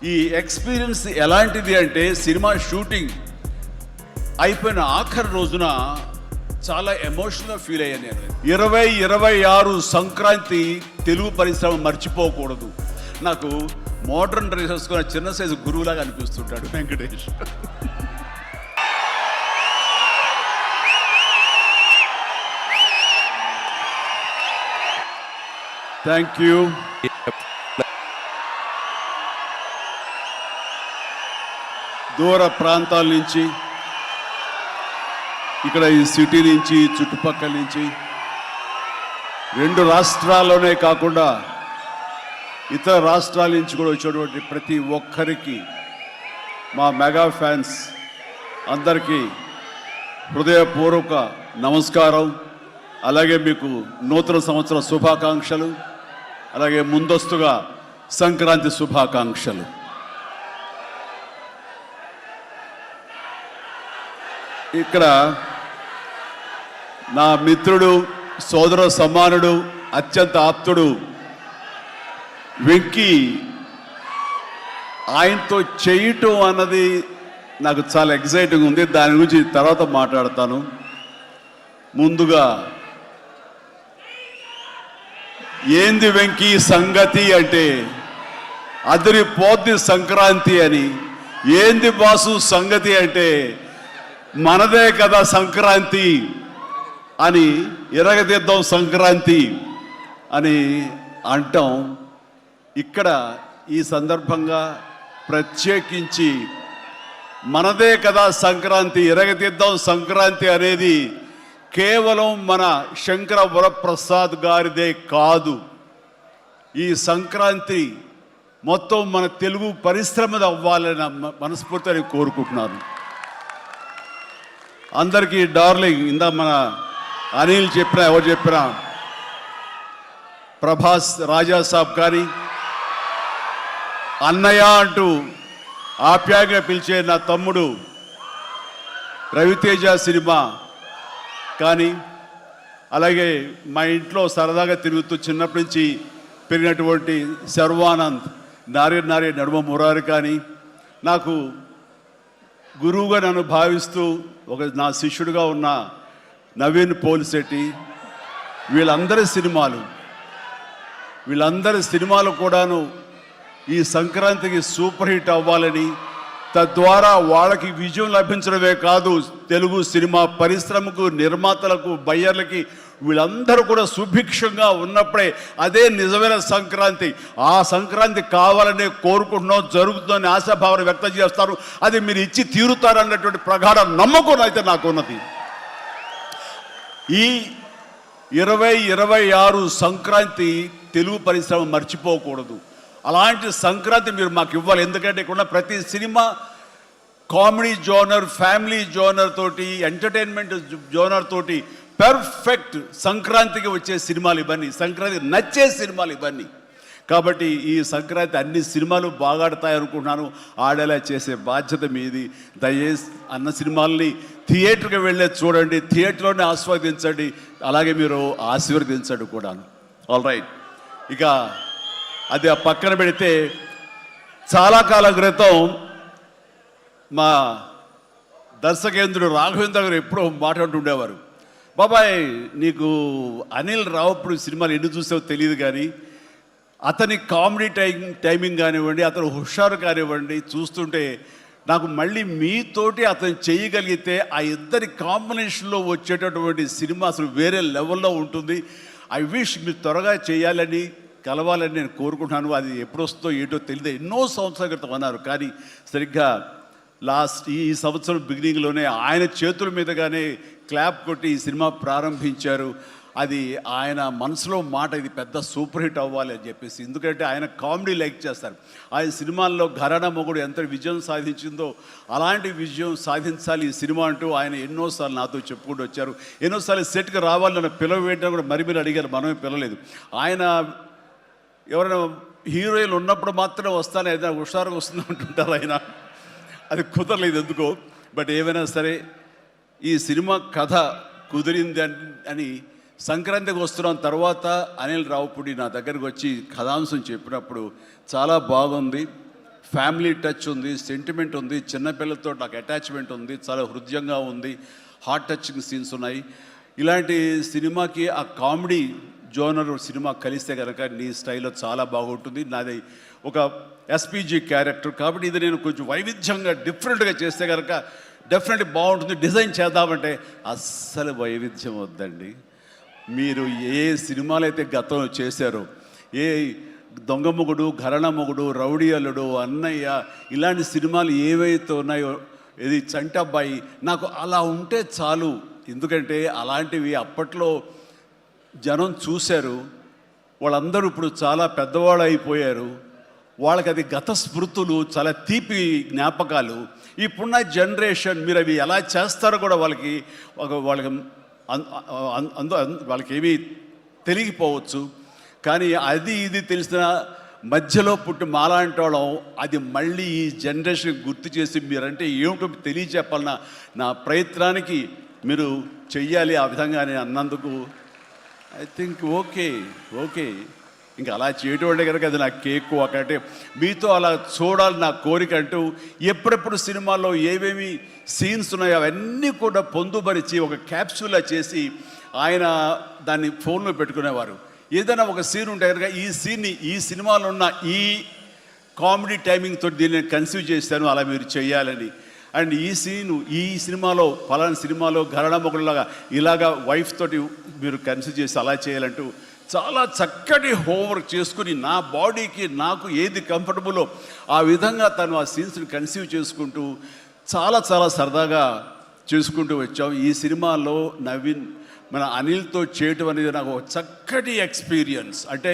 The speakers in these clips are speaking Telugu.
ఈ ఎక్స్పీరియన్స్ ఎలాంటిది అంటే సినిమా షూటింగ్ అయిపోయిన ఆఖరి రోజున చాలా ఎమోషనల్ ఫీల్ అయ్యాను నేను. 2026 సంక్రాంతి తెలుగు పరిశ్రమ మర్చిపోకూడదు. నాకు మోడర్న్ డ్రెస్ వేసుకున్న చిన్న సైజు గురువులాగా అనిపిస్తుంటాడు వెంకటేష్. Thank you. దూర ప్రాంతాల నుంచి, ఇక్కడ ఈ సిటీ నుంచి, చుట్టుపక్కల నుంచి, 2 రాష్ట్రాల్లోనే కాకుండా ఇతర రాష్ట్రాల నుంచి కూడా వచ్చేటువంటి ప్రతి ఒక్కరికి, మా మెగా ఫ్యాన్స్ అందరికీ హృదయపూర్వక నమస్కారం. అలాగే మీకు నూతన సంవత్సర శుభాకాంక్షలు, అలాగే ముందస్తుగా సంక్రాంతి శుభాకాంక్షలు. ఇక్కడ నా మిత్రుడు, సోదర సమానుడు, అత్యంత ఆప్తుడు వెంకీ, ఆయనతో చేయటం అన్నది నాకు చాలా ఎగ్జైటింగ్ ఉంది. దాని గురించి తర్వాత మాట్లాడతాను. ముందుగా ఏంది వెంకీ సంగతి అంటే అదిరిపోద్ది సంక్రాంతి అని. ఏంది బాసు సంగతి అంటే మనదే కదా సంక్రాంతి అని, ఎరగదిద్దాం సంక్రాంతి అని అంటాం. ఇక్కడ ఈ సందర్భంగా ప్రత్యేకించి మనదే కదా సంక్రాంతి, ఎరగదిద్దాం సంక్రాంతి అనేది కేవలం మన శంకర వరప్రసాద్ గారిదే కాదు. ఈ సంక్రాంతి మొత్తం మన తెలుగు పరిశ్రమది అవ్వాలని మనస్ఫూర్తిగా కోరుకుంటున్నాను. అందరికీ డార్లింగ్, ఇందా మన అనిల్ చెప్పినా, ఎవరు చెప్పినా, ప్రభాస్ రాజా సాబ్ కానీ, అన్నయ్య అంటూ ఆప్యాయంగా పిలిచే నా తమ్ముడు రవితేజ సినిమా కానీ, అలాగే మా ఇంట్లో సరదాగా తిరుగుతూ చిన్నప్పటి నుంచి పెరిగినటువంటి శర్వానంద్, నారే నడుమ మురారి కానీ, నాకు గురువుగా నన్ను భావిస్తూ నా శిష్యుడిగా ఉన్న నవీన్ పోలిశెట్టి, వీళ్ళందరి సినిమాలు కూడాను ఈ సంక్రాంతికి సూపర్ హిట్ అవ్వాలని, తద్వారా వాళ్ళకి విజయం లభించడమే కాదు, తెలుగు సినిమా పరిశ్రమకు, నిర్మాతలకు, బయ్యర్లకి వీళ్ళందరూ కూడా సుభిక్షంగా ఉన్నప్పుడే అదే నిజమైన సంక్రాంతి. ఆ సంక్రాంతి కావాలనే కోరుకుంటున్నాం, జరుగుతుందని ఆశాభావం వ్యక్తం చేస్తారు. అది మీరు ఇచ్చి తీరుతారన్నటువంటి ప్రగాఢ నమ్మకం అయితే నాకు ఉన్నది. ఈ 2026 సంక్రాంతి తెలుగు పరిశ్రమ మర్చిపోకూడదు. అలాంటి సంక్రాంతి మీరు మాకు ఇవ్వాలి. ఎందుకంటే ఇక్కడ ప్రతి cinema comedy genre, family genre తోటి, ఎంటర్టైన్మెంట్ జోనర్ తోటి పర్ఫెక్ట్ సంక్రాంతికి వచ్చే సినిమాలు ఇవన్నీ, సంక్రాంతికి నచ్చే సినిమాలు ఇవన్నీ. కాబట్టి ఈ సంక్రాంతి అన్ని సినిమాలు బాగా ఆడతాయి అనుకుంటున్నాను. ఆడేలా చేసే బాధ్యత మీది. దయచేసి అన్న సినిమాల్ని థియేటర్కి వెళ్ళే చూడండి, థియేటర్లోనే ఆస్వాదించండి, అలాగే మీరు ఆశీర్వదించండి కూడాను. ఆల్ రైట్, ఇక అది ఆ పక్కన పెడితే, చాలా కాలం క్రితం మా దర్శకేంద్రుడు రాఘవేంద్ర గారు ఎప్పుడో మాట్లాడుతుండేవారు, బాబాయ్ నీకు అనిల్ రావుపూడి సినిమాలు ఎన్ని చూసావో తెలియదు కానీ అతని కామెడీ టైమింగ్ కానివ్వండి, అతను హుషారు కానివ్వండి, చూస్తుంటే నాకు మళ్ళీ మీతోటి అతను చేయగలిగితే ఆ ఇద్దరి కాంబినేషన్లో వచ్చేటటువంటి సినిమా అసలు వేరే లెవెల్లో ఉంటుంది. ఐ విష్ మీరు త్వరగా చేయాలని, కలవాలని నేను కోరుకుంటున్నాను. అది ఎప్పుడు వస్తుందో ఏంటో తెలియదు. ఎన్నో సంవత్సరాల క్రితం అన్నారు, కానీ సరిగ్గా ఈ సంవత్సరం బిగినింగ్లోనే ఆయన చేతుల మీదుగానే క్లాప్ కొట్టి ఈ సినిమా ప్రారంభించారు. అది ఆయన మనసులో మాట, ఇది పెద్ద సూపర్ హిట్ అవ్వాలి అని చెప్పేసి. ఎందుకంటే ఆయన కామెడీ లైక్ చేస్తారు. ఆయన సినిమాల్లో ఘరానా మొగుడు ఎంత విజయం సాధించిందో అలాంటి విజయం సాధించాలి ఈ సినిమా అంటూ ఆయన ఎన్నోసార్లు నాతో చెప్పుకుంటూ వచ్చారు. ఎన్నోసార్లు సెట్కి రావాలని పిలవేంటని కూడా మరి అడిగారు, మనమే పిలలేదు. ఆయన ఎవరైనా హీరోయిన్లు ఉన్నప్పుడు మాత్రమే వస్తాను, ఏదైనా హుషారుగా వస్తుంది అంటుంటారు ఆయన. అది కుదరలేదు ఎందుకో. బట్ ఏమైనా సరే ఈ సినిమా కథ కుదిరింది అని సంక్రాంతికి వస్తున్నాం తర్వాత అనిల్ రావుపూడి నా దగ్గరకు వచ్చి కథాంశం చెప్పినప్పుడు చాలా బాగుంది, ఫ్యామిలీ టచ్ ఉంది, సెంటిమెంట్ ఉంది, చిన్నపిల్లలతో నాకు అటాచ్మెంట్ ఉంది, చాలా హృదయంగా ఉంది, హార్ట్ టచింగ్ సీన్స్ ఉన్నాయి. ఇలాంటి సినిమాకి ఆ కామెడీ జోనర్ సినిమా కలిస్తే కనుక నీ స్టైల్లో చాలా బాగుంటుంది. నాది ఒక ఎస్పీజీ క్యారెక్టర్ కాబట్టి ఇది నేను కొంచెం వైవిధ్యంగా డిఫరెంట్గా చేస్తే కనుక డెఫినెట్లీ బాగుంటుంది. డిజైన్ చేద్దామంటే అస్సలు వైవిధ్యం వద్దండి. మీరు ఏ సినిమాలు అయితే గతంలో చేశారో, ఏ దొంగ మొగుడు, ఘరణ మొగుడు, రౌడీ అల్లుడు, అన్నయ్య, ఇలాంటి సినిమాలు ఏవైతే ఉన్నాయో, ఇది చంటబ్బాయి, నాకు అలా ఉంటే చాలు. ఎందుకంటే అలాంటివి అప్పట్లో జనం చూశారు, వాళ్ళందరూ ఇప్పుడు చాలా పెద్దవాళ్ళు అయిపోయారు, వాళ్ళకి అది గత స్మృతులు, చాలా తీపి జ్ఞాపకాలు. ఇప్పుడున్న జనరేషన్ మీరు అవి ఎలా చేస్తారో కూడా వాళ్ళకి వాళ్ళకి ఏమీ తెలియకపోవచ్చు. కానీ అది ఇది తెలిసిన మధ్యలో పుట్టి మాలాంటి వాళ్ళం అది మళ్ళీ ఈ జనరేషన్ గుర్తు చేసి మీరంటే ఏమిటో తెలియచెప్పాలన్న నా ప్రయత్నానికి మీరు చెయ్యాలి. ఆ విధంగా నేను అన్నందుకు ఐ థింక్ ఓకే ఇంకా అలా చేయటం అంటే కనుక అది నా కేక్ ఒకటే. మీతో అలా చూడాలి నా కోరిక. అంటూ ఎప్పుడెప్పుడు సినిమాల్లో ఏమేమి సీన్స్ ఉన్నాయో అవన్నీ కూడా పొందుపరిచి ఒక క్యాప్సూల్లా చేసి ఆయన దాన్ని ఫోన్లో పెట్టుకునేవారు. ఏదైనా ఒక సీన్ ఉంటే కనుక ఈ సీన్ని ఈ సినిమాలో ఉన్న ఈ కామెడీ టైమింగ్తో దీన్ని కన్సీవ్ చేశాను, అలా మీరు చేయాలని. అండ్ ఈ సీను ఈ సినిమాలో ఫలానా సినిమాలో ఘరణ మొగుడులాగా ఇలాగా వైఫ్ తోటి మీరు కన్సీవ్ చేసి అలా చేయాలంటూ చాలా చక్కటి హోంవర్క్ చేసుకుని నా బాడీకి నాకు ఏది కంఫర్టబుల్లో ఆ విధంగా తను ఆ సీన్స్ని కన్సీవ్ చేసుకుంటూ చాలా చాలా సరదాగా చేసుకుంటూ వచ్చాం. ఈ సినిమాలో నవీన్ మన అనిల్తో చేయటం అనేది నాకు ఒక చక్కటి ఎక్స్పీరియన్స్. అంటే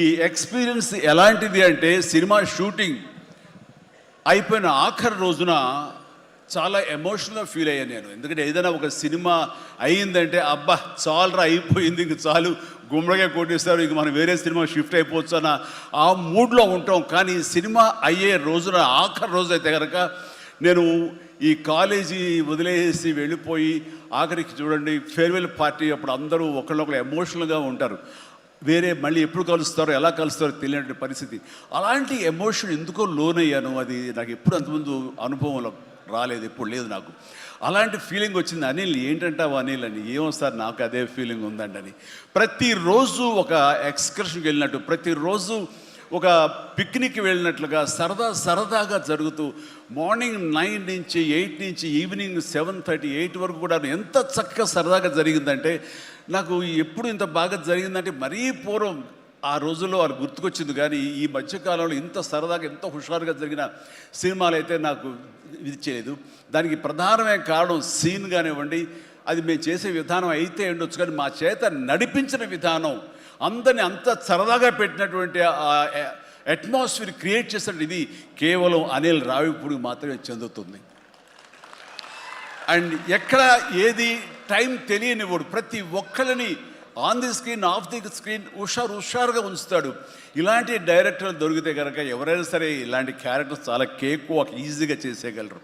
ఈ ఎక్స్పీరియన్స్ ఎలాంటిది అంటే సినిమా షూటింగ్ అయిపోయిన ఆఖరి రోజున చాలా ఎమోషనల్గా ఫీల్ అయ్యాను నేను. ఎందుకంటే ఏదైనా ఒక సినిమా అయ్యిందంటే అబ్బా చాలరా అయిపోయింది, ఇంక చాలు, గుమ్మడిగా కొట్టేస్తారు, ఇంక మనం వేరే సినిమా షిఫ్ట్ అయిపోవచ్చు అన్న ఆ మూడ్లో ఉంటాం. కానీ సినిమా అయ్యే రోజున ఆఖరి రోజు అయితే కనుక నేను ఈ కాలేజీ వదిలేసి వెళ్ళిపోయి ఆఖరికి చూడండి ఫేర్వెల్ పార్టీ అప్పుడు అందరూ ఒకళ్ళొకరు ఎమోషనల్గా ఉంటారు. వేరే మళ్ళీ ఎప్పుడు కలుస్తారో ఎలా కలుస్తారో తెలియని పరిస్థితి. అలాంటి ఎమోషన్ ఎందుకో లోనయ్యాను. అది నాకు ఎప్పుడు అంతకుముందు అనుభవంలో రాలేదు, ఎప్పుడు లేదు నాకు. అలాంటి ఫీలింగ్ వచ్చింది. అనిల్ ఏంటంటావు అనిల్ అని. ఏమో సార్ నాకు అదే ఫీలింగ్ ఉందండి అని. ప్రతిరోజు ఒక ఎక్స్కర్షన్కి వెళ్ళినట్టు, ప్రతిరోజు ఒక పిక్నిక్కి వెళ్ళినట్లుగా సరదాగా జరుగుతూ మార్నింగ్ 9 నుంచి 8 నుంచి ఈవినింగ్ 7:30, 8 వరకు కూడా ఎంత చక్కగా సరదాగా జరిగిందంటే నాకు ఎప్పుడు ఇంత బాగా జరిగిందంటే మరీ పూర్వం ఆ రోజుల్లో అది గుర్తుకొచ్చింది. కానీ ఈ మధ్యకాలంలో ఇంత సరదాగా ఎంత హుషారుగా జరిగిన సినిమాలు అయితే నాకు ఇది చేయలేదు. దానికి ప్రధానమైన కారణం సీన్ కానివ్వండి, అది మేము చేసే విధానం అయితే ఉండొచ్చు, కానీ మా చేత నడిపించిన విధానం, అందరిని అంత సరదాగా పెట్టినటువంటి అట్మాస్ఫియర్ క్రియేట్ చేసినట్టు ఇది కేవలం అనిల్ రావిపూడికి మాత్రమే చెందుతుంది. అండ్ ఎక్కడ ఏది టైం తెలియనివాడు, ప్రతి ఒక్కరిని on the screen off the screen హుషారుగా ఉంచుతాడు. ఇలాంటి డైరెక్టర్లు దొరికితే కనుక ఎవరైనా సరే ఇలాంటి క్యారెక్టర్స్ చాలా ఈజీగా చేసేయగలరు.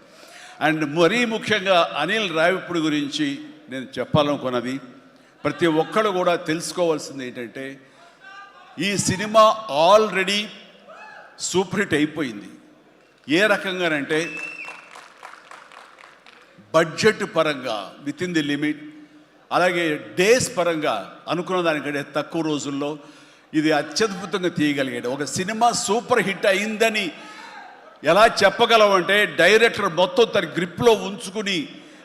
అండ్ మరీ ముఖ్యంగా అనిల్ రావిపూడి గురించి నేను చెప్పాలనుకున్నది, ప్రతి ఒక్కరు కూడా తెలుసుకోవాల్సింది ఏంటంటే ఈ సినిమా ఆల్రెడీ సూపర్ హిట్ అయిపోయింది. ఏ రకంగానంటే బడ్జెట్ పరంగా విత్ ఇన్ ది లిమిట్, అలాగే డేస్ పరంగా అనుకున్న దానికంటే తక్కువ రోజుల్లో ఇది అత్యద్భుతంగా తీయగలిగాడు. ఒక సినిమా సూపర్ హిట్ అయిందని ఎలా చెప్పగలవంటే డైరెక్టర్ మొత్తం తన గ్రిప్లో ఉంచుకుని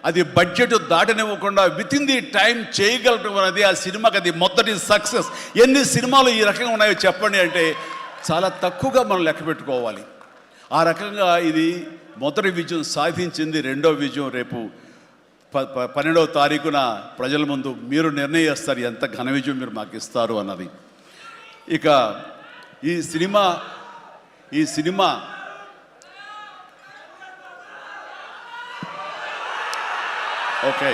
అది బడ్జెట్ దాటనివ్వకుండా విత్ ఇన్ ది టైం చేయగలటం అనేది ఆ సినిమాకి అది మొదటి సక్సెస్. ఎన్ని సినిమాలు ఈ రకంగా ఉన్నాయో చెప్పండి అంటే చాలా తక్కువగా మనం లెక్క పెట్టుకోవాలి. ఆ రకంగా ఇది మొదటి విజయం సాధించింది. రెండో విజయం రేపు 12వ తారీఖున ప్రజల ముందు మీరు నిర్ణయిస్తారు ఎంత ఘన విజయం మీరు మాకు ఇస్తారు అన్నది. ఇక ఈ సినిమా ఓకే,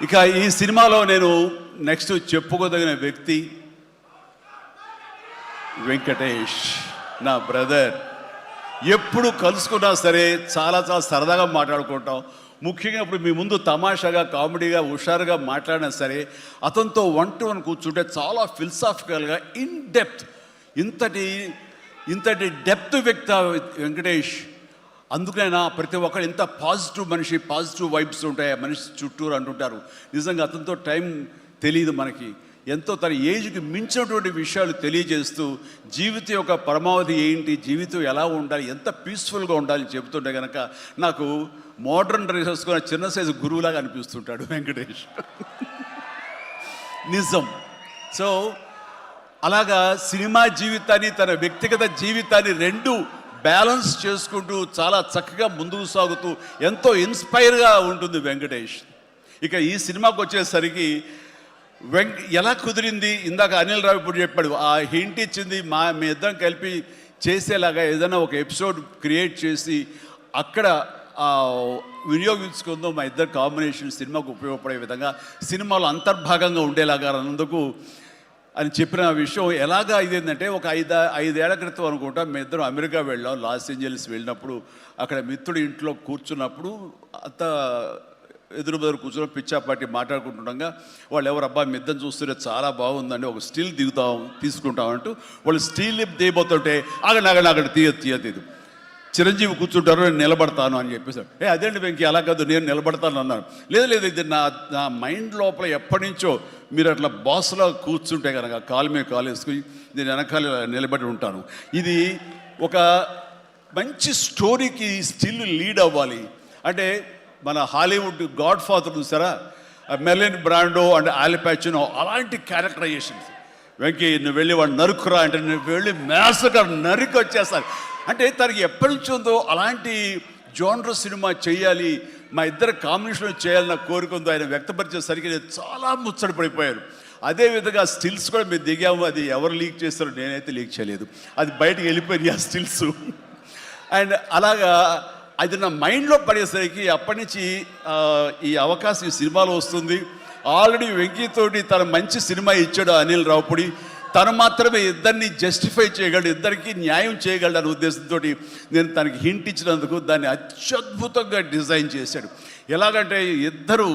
ఇక ఈ సినిమాలో నేను నెక్స్ట్ చెప్పుకోదగిన వ్యక్తి వెంకటేష్, నా బ్రదర్. ఎప్పుడు కలుసుకున్నా సరే చాలా సరదాగా మాట్లాడుకుంటాం. ముఖ్యంగా ఇప్పుడు మీ ముందు తమాషాగా కామెడీగా హుషారుగా మాట్లాడినా సరే అతనితో 1-to-1 కూర్చుంటే చాలా ఫిలసాఫికల్గా ఇన్ డెప్త్ ఇంతటి డెప్త్ వ్యక్త వెంకటేష్. అందుకైనా ప్రతి ఒక్కరు ఎంత పాజిటివ్ మనిషి, పాజిటివ్ వైబ్స్ ఉంటాయి ఆ మనిషి చుట్టూరు అంటుంటారు. నిజంగా అతనితో టైం తెలియదు మనకి. ఎంతో తన ఏజ్కి మించినటువంటి విషయాలు తెలియజేస్తూ జీవితం యొక్క పరమావధి ఏంటి, జీవితం ఎలా ఉండాలి, ఎంత పీస్ఫుల్గా ఉండాలని చెబుతుంటే కనుక నాకు మోడర్న్ డ్రెస్ వేసుకున్న చిన్న సైజు గురువులాగా అనిపిస్తుంటాడు వెంకటేష్. నిజం. సో అలాగా సినిమా జీవితాన్ని, తన వ్యక్తిగత జీవితాన్ని రెండు బ్యాలెన్స్ చేసుకుంటూ చాలా చక్కగా ముందుకు సాగుతూ ఎంతో ఇన్స్పైర్గా ఉంటుంది వెంకటేష్. ఇక ఈ సినిమాకి వచ్చేసరికి ఎలా కుదిరింది, ఇందాక అనిల్ రావు ఇప్పుడు చెప్పాడు, ఆ హింట్ ఇచ్చింది మీ ఇద్దరం కలిపి చేసేలాగా ఏదైనా ఒక ఎపిసోడ్ క్రియేట్ చేసి అక్కడ వినియోగించుకుందాం, మా ఇద్దరు కాంబినేషన్ సినిమాకు ఉపయోగపడే విధంగా సినిమాలో అంతర్భాగంగా ఉండేలాగా అన్నందుకు అని చెప్పిన విషయం. ఎలాగా ఇదేంటంటే ఒక 5 ఏళ్ల క్రితం అనుకుంటా మీ ఇద్దరం అమెరికా వెళ్ళాం. లాస్ ఏంజల్స్ వెళ్ళినప్పుడు అక్కడ మిత్రుడి ఇంట్లో కూర్చున్నప్పుడు అంత ఎదురు కూర్చొని పిచ్చాపాటి మాట్లాడుకుంటుండగా వాళ్ళు ఎవరు అబ్బా మీ ఇద్దరు చూస్తుంటే చాలా బాగుందండి, ఒక స్టిల్ తీసుకుంటామంటూ వాళ్ళు స్టిల్ దిగిపోతుంటే అక్కడ తీయదు. చిరంజీవి కూర్చుంటారు, నేను నిలబడతాను అని చెప్పేసాడు. అదేంటి వెంకీ అలా కాదు, నేను నిలబడతాను అన్నాను. లేదు ఇది నా మైండ్ లోపల ఎప్పటి నుంచో మీరు అట్లా బాస్లో కూర్చుంటే కనుక కాలు మీద కాలు వేసుకుని నేను వెనకాల నిలబడి ఉంటాను. ఇది ఒక మంచి స్టోరీకి స్టిల్ లీడ్ అవ్వాలి అంటే మన హాలీవుడ్ గాడ్ ఫాదర్ చూసారా, మెర్లిన్ బ్రాండో అండ్ ఆల్ పాచినో అలాంటి క్యారెక్టరైజేషన్స్. వెంకీ నువ్వు వెళ్ళి వాడు నరుకురా అంటే నువ్వు వెళ్ళి మ్యాస్గా నరికి వచ్చేస్తాను అంటే తనకి ఎప్పటి నుంచి ఉందో అలాంటి జోనర్ సినిమా చేయాలి, మా ఇద్దరు కాంబినేషన్లో చేయాలన్న కోరిక ఉందో ఆయన వ్యక్తపరిచేసరికి నేను చాలా ముచ్చటపడిపోయాను. అదేవిధంగా స్టిల్స్ కూడా మేము దిగాము, అది ఎవరు లీక్ చేస్తారో నేనైతే లీక్ చేయలేదు, అది బయటకు వెళ్ళిపోయింది ఆ స్టిల్స్. అండ్ అలాగా అది నా మైండ్లో పడేసరికి అప్పటి నుంచి ఈ అవకాశం ఈ సినిమాలో వస్తుంది. ఆల్రెడీ వెంకీతోటి తన మంచి సినిమా ఇచ్చాడు అనిల్ రావుపూడి, తను మాత్రమే ఇద్దరిని జస్టిఫై చేయగలడు, ఇద్దరికి న్యాయం చేయగలడు అనే ఉద్దేశంతో నేను తనకి హింట్ ఇచ్చినందుకు దాన్ని అత్యద్భుతంగా డిజైన్ చేశాడు. ఎలాగంటే ఇద్దరు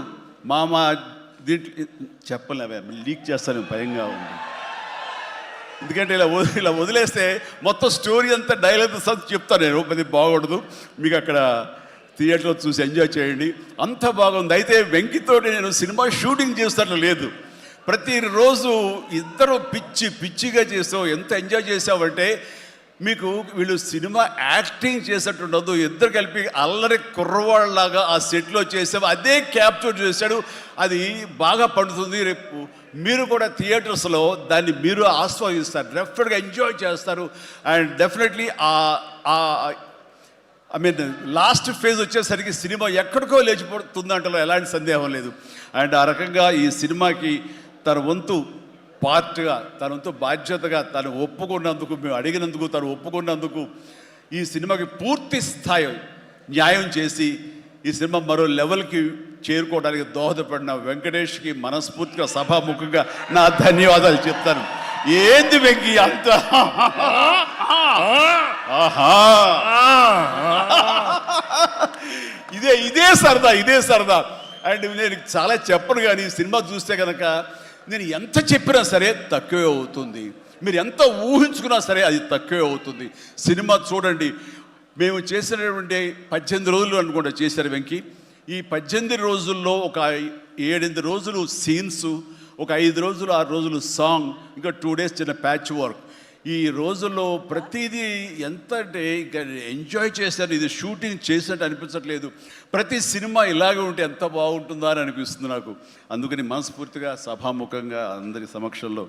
దీంట్లో చెప్పలేవే లీక్ చేస్తాను భయంగా ఉంది, ఎందుకంటే ఇలా వదిలేస్తే మొత్తం స్టోరీ అంతా డైలాగ్ చెప్తాను నేను, అది బాగుండదు, మీకు అక్కడ థియేటర్లో చూసి ఎంజాయ్ చేయండి, అంత బాగుంది. అయితే వెంకితోటి నేను సినిమా షూటింగ్ చేస్తాను లేదు, ప్రతిరోజు ఇద్దరు పిచ్చిగా చేసావు, ఎంత ఎంజాయ్ చేసావంటే మీకు వీళ్ళు సినిమా యాక్టింగ్ చేసేట్టుండదు, ఇద్దరు కలిపి అల్లరి కుర్రవాళ్ళలాగా ఆ సెట్లో చేసావు, అదే క్యాప్చర్ చేశాడు, అది బాగా పండుతుంది. రేపు మీరు కూడా థియేటర్స్లో దాన్ని మీరు ఆస్వాదిస్తారు, డెఫినెట్గా ఎంజాయ్ చేస్తారు. అండ్ డెఫినెట్లీ లాస్ట్ ఫేజ్ వచ్చేసరికి సినిమా ఎక్కడికో లేచిపోతుందంటలో ఎలాంటి సందేహం లేదు. అండ్ ఆ రకంగా ఈ సినిమాకి తన వంతు పార్ట్గా, తన వంతు బాధ్యతగా తను ఒప్పుకున్నందుకు, మేము అడిగినందుకు తను ఒప్పుకున్నందుకు, ఈ సినిమాకి పూర్తి స్థాయి న్యాయం చేసి ఈ సినిమా మరో లెవెల్కి చేరుకోవడానికి దోహదపడిన వెంకటేష్కి మనస్ఫూర్తిగా సభాముఖంగా నా ధన్యవాదాలు చెప్తాను. ఏంది వెంకీ అంత ఇదే సరదా. అండ్ నేను చాలా చెప్పను, కానీ సినిమా చూస్తే కనుక నేను ఎంత చెప్పినా సరే తక్కువే అవుతుంది, మీరు ఎంత ఊహించుకున్నా సరే అది తక్కువే అవుతుంది. సినిమా చూడండి, మేము చేసినటువంటి 18 రోజులు అనుకుంటా చేశారు వెంకీ. ఈ 18 రోజుల్లో ఒక 7-8 రోజులు సీన్స్, ఒక 5 రోజులు 6 రోజులు సాంగ్, ఇంకా 2 days చిన్న ప్యాచ్ వర్క్. ఈ రోజుల్లో ప్రతిదీ ఎంత అంటే ఇంకా ఎంజాయ్ చేశాను, ఇది షూటింగ్ చేసినట్టు అనిపించట్లేదు. ప్రతి సినిమా ఇలాగే ఉంటే ఎంత బాగుంటుందా అని అనిపిస్తుంది నాకు. అందుకని మనస్ఫూర్తిగా సభాముఖంగా అందరి సమక్షంలో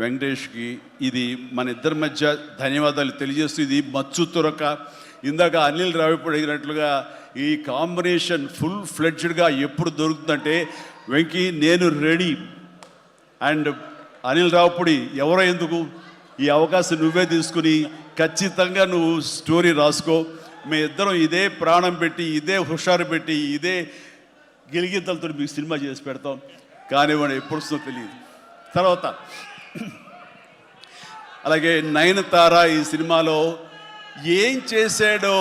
వెంకటేష్కి ఇది మన ఇద్దరి మధ్య ధన్యవాదాలు తెలియజేస్తూ, ఇది మచ్చు తురక. ఇందాక అనిల్ రావిపూడి అడిగినట్లుగా ఈ కాంబినేషన్ ఫుల్ ఫ్లెడ్జ్డ్గా ఎప్పుడు దొరుకుతుందంటే వెంకీ నేను రెడీ. అండ్ అనిల్ రావిపూడి ఎవరో ఎందుకు, ఈ అవకాశం నువ్వే తీసుకుని ఖచ్చితంగా నువ్వు స్టోరీ రాసుకో, మీ ఇద్దరం ఇదే ప్రాణం పెట్టి, ఇదే హుషారు పెట్టి, ఇదే గిలిగింతలతో మీకు సినిమా చేసి పెడతాం. కానివ్వండి, ఎప్పుడు వస్తుందో తెలియదు. తర్వాత అలాగే నయనతార ఈ సినిమాలో ఏం చేశాడో,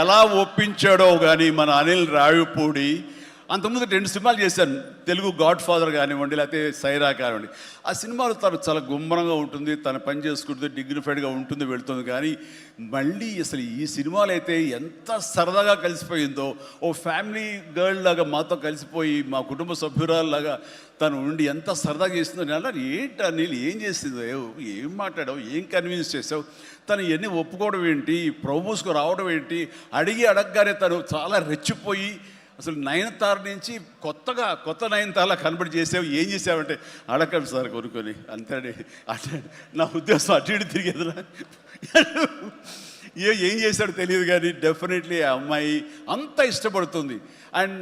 ఎలా ఒప్పించాడో కానీ మన అనిల్ రావిపూడి అంతకుముందు 2 సినిమాలు చేశాను, తెలుగు గాడ్ ఫాదర్ కానివ్వండి, లేకపోతే సైరా కానివ్వండి. ఆ సినిమాలో తను చాలా గుమ్మరంగా ఉంటుంది, తన పని చేసుకుంటుంది, డిగ్నిఫైడ్గా ఉంటుంది, వెళ్తుంది. కానీ మళ్ళీ అసలు ఈ సినిమాలో అయితే ఎంత సరదాగా కలిసిపోయిందో, ఓ ఫ్యామిలీ గర్ల్ లాగా మాతో కలిసిపోయి మా కుటుంబ సభ్యురాల్లాగా తను ఉండి ఎంత సరదాగా చేసిందో. నేను అన్నాను, ఏంటి నీళ్ళు ఏం చేసిందో, ఏం మాట్లాడావు, ఏం కన్విన్స్ చేసావు, తను ఇవన్నీ ఒప్పుకోవడం ఏంటి, ప్రమోస్కు రావడం ఏంటి, అడగగానే తను చాలా రెచ్చిపోయి అసలు నయనతార నుంచి కొత్త నయనతారలా కనబడి చేసావు, ఏం చేసావంటే అడగండి సార్ కొనుక్కొని అంతే. అంటే నా ఉద్దేశం అటు ఇటు తిరిగేదిలా. ఏం చేశాడో తెలియదు, కానీ డెఫినెట్లీ ఆ అమ్మాయి అంత ఇష్టపడుతుంది. అండ్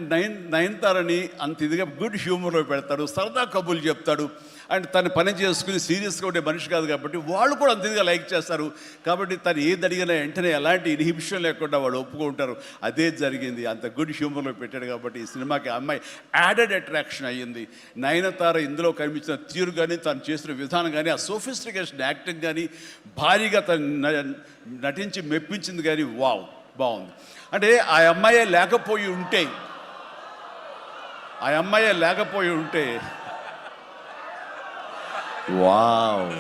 నయనతారని అంత ఇదిగా గుడ్ హ్యూమర్లో పెడతాడు, సరదా కబుర్లు చెప్తాడు. అండ్ తను పని చేసుకుని సీరియస్గా ఉండే మనిషి కాదు కాబట్టి వాళ్ళు కూడా అంత ఇదిగా లైక్ చేస్తారు. కాబట్టి తను ఏది అడిగినా వెంటనే ఎలాంటి ఇన్హిబిషన్ లేకుండా వాళ్ళు ఒప్పుకుంటారు. అదే జరిగింది, అంత గుడ్ హ్యూమర్లో పెట్టాడు కాబట్టి ఈ సినిమాకి ఆ అమ్మాయి యాడెడ్ అట్రాక్షన్ అయ్యింది. నయనతార ఇందులో కనిపించిన తీరు కానీ, తను చేసిన విధానం కానీ, ఆ సోఫిస్టికేషన్ యాక్టింగ్ కానీ, భారీగా తను నటించి మెప్పించింది. కానీ వావ్, బాగుంది. అంటే ఆ అమ్మాయే లేకపోయి ఉంటే వావ్,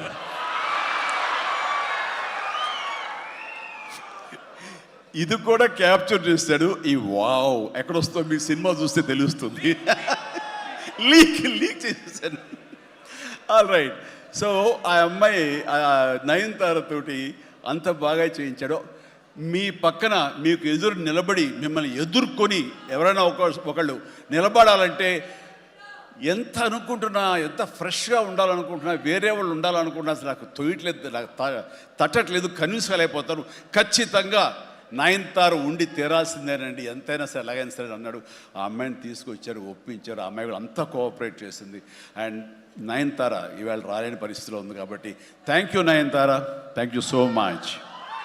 ఇది కూడా క్యాప్చర్ చేస్తాడు. ఈ వావ్ ఎక్కడొస్తో మీ సినిమా చూస్తే తెలుస్తుంది. లీక్ చేసేసాను. All right. సో ఆ అమ్మాయి నయనతార తోటి అంత బాగా చేయించాడు. మీ పక్కన మీకు ఎదురు నిలబడి మిమ్మల్ని ఎదుర్కొని ఎవరైనా ఒకళ్ళు నిలబడాలంటే ఎంత అనుకుంటున్నా, ఎంత ఫ్రెష్గా ఉండాలనుకుంటున్నా, వేరే వాళ్ళు ఉండాలనుకుంటున్నా అసలు నాకు తోయట్లేదు, నాకు తట్టట్లేదు, కన్విన్స్ కాలేకపోతాను. ఖచ్చితంగా నయనతార ఉండి తీరాల్సిందేనండి, ఎంతైనా సరే ఎలాగైనా సరే అన్నాడు. ఆ అమ్మాయిని తీసుకొచ్చారు, ఒప్పించారు. ఆ అమ్మాయి కూడా అంతా కోఆపరేట్ చేసింది. అండ్ నయనతార ఇవాళ రాలేని పరిస్థితిలో ఉంది కాబట్టి thank you Nayanthara, thank you so much.